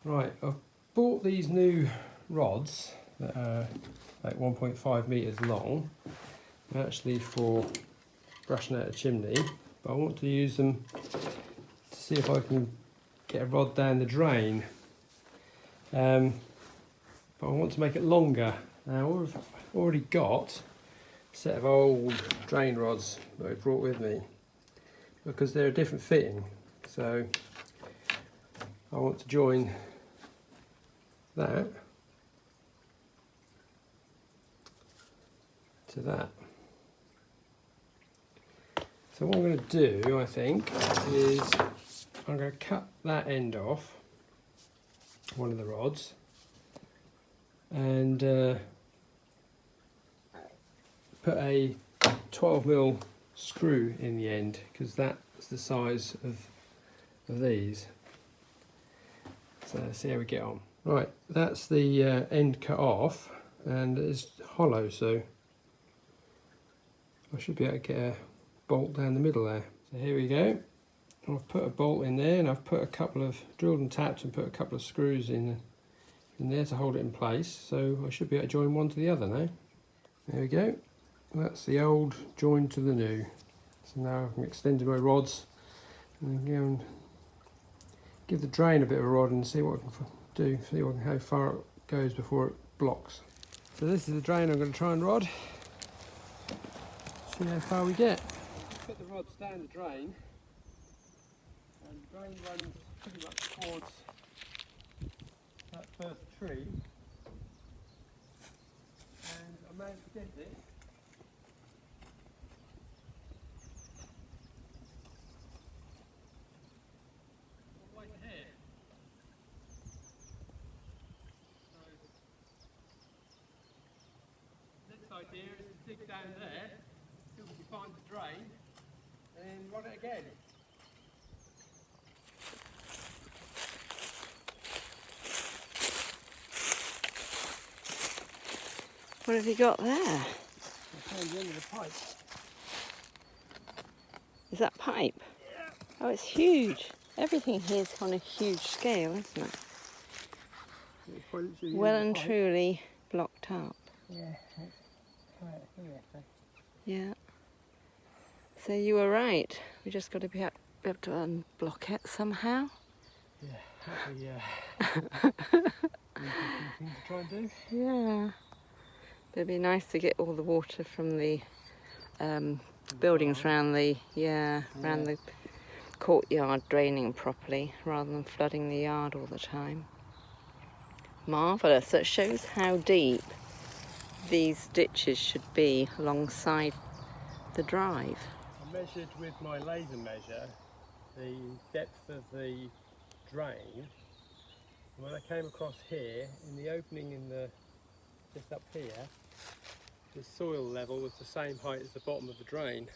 Right, I've bought these new rods that are like 1.5 metres long. They're actually for brushing out a chimney, but I want to use them to see if I can get a rod down the drain. But I want to make it longer. Now I've already got a set of old drain rods that I brought with me because they're a different fitting. So I want to join that to that. So what I'm going to do, I think, is I'm going to cut that end off, one of the rods, and put a 12mm screw in the end, because that's the size of these. So let's see how we get on. Right, that's the end cut off, and it's hollow, so I should be able to get a bolt down the middle there. So here we go. I've put a bolt in there, and I've put a couple of drilled and tapped and put a couple of screws in there to hold it in place. So I should be able to join one to the other now. There we go. That's the old joined to the new. So now I can extend my rods and go and give the drain a bit of a rod and see what I can do, see how far it goes before it blocks. So this is the drain I'm going to try and rod. See how far we get. Put the rods down the drain, and the drain runs pretty much towards that first tree, and I managed to get this. All the way to here. So next idea is to dig down there, see if we can find the drain, and then rod it again. What have you got there? I found the end of the pipe. Is that pipe? Yeah. Oh, it's huge. Everything here's on a huge scale, isn't it? It's quite literally the Well end of and the pipe. truly blocked up. Yeah, it's right here. So. Yeah. So you were right. We just got to be able to unblock it somehow. Yeah, hopefully, thing to try and do. Yeah. But it'd be nice to get all the water from the buildings around the around the courtyard draining properly, rather than flooding the yard all the time. Marvellous. That shows how deep these ditches should be alongside the drive. I measured with my laser measure the depth of the drain. And when I came across here, in the opening just up here, the soil level was the same height as the bottom of the drain.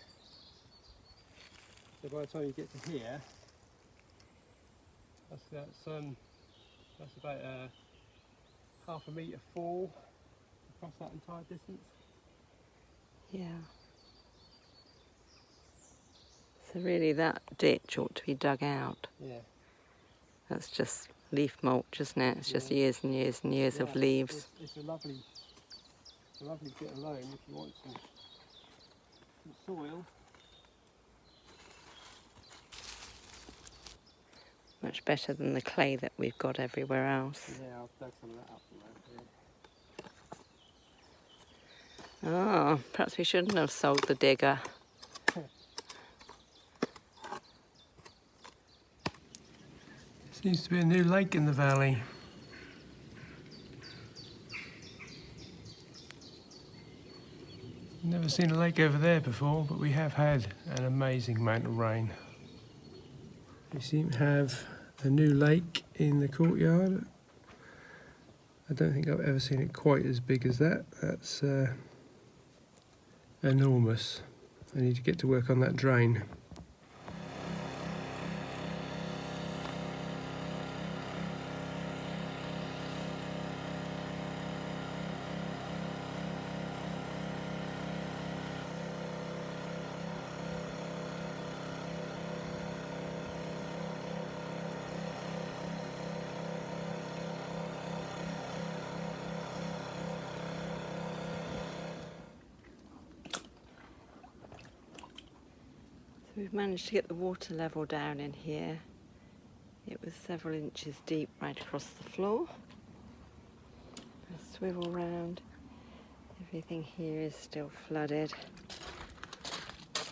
So by the time you get to here, that's about half a metre fall across that entire distance. Yeah. So really that ditch ought to be dug out. Yeah. That's just leaf mulch, isn't it? It's just years and years and years of leaves. It's a lovely bit of loam if you want some soil. Much better than the clay that we've got everywhere else. Yeah, I've dug some of that up around here. Oh, perhaps we shouldn't have sold the digger. Seems to be a new lake in the valley. Never seen a lake over there before, but we have had an amazing amount of rain. We seem to have a new lake in the courtyard. I don't think I've ever seen it quite as big as that. That's enormous. I need to get to work on that drain. We've managed to get the water level down in here. It was several inches deep right across the floor. A swivel round. Everything here is still flooded.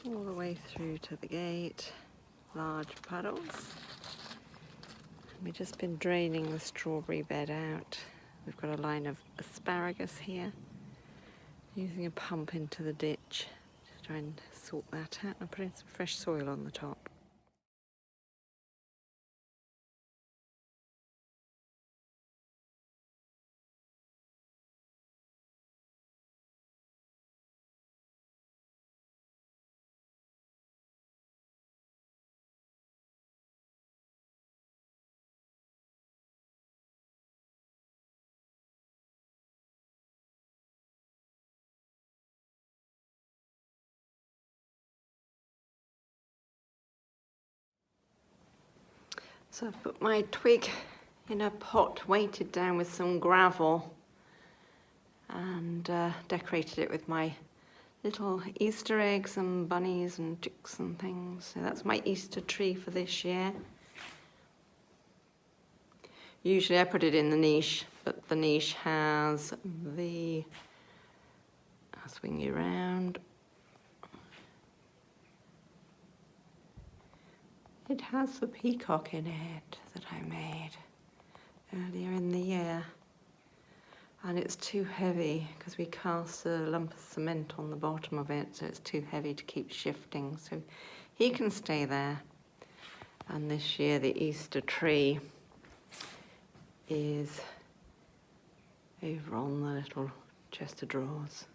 All the way through to the gate. Large puddles. We've just been draining the strawberry bed out. We've got a line of asparagus here. Using a pump into the ditch to try and sort that out. I'm putting some fresh soil on the top. So I've put my twig in a pot, weighted down with some gravel, and decorated it with my little Easter eggs and bunnies and chicks and things. So that's my Easter tree for this year. Usually I put it in the niche, but the niche has the, I'll swing you around. It has the peacock in it that I made earlier in the year. And it's too heavy because we cast a lump of cement on the bottom of it, so it's too heavy to keep shifting. So he can stay there. And this year the Easter tree is over on the little chest of drawers.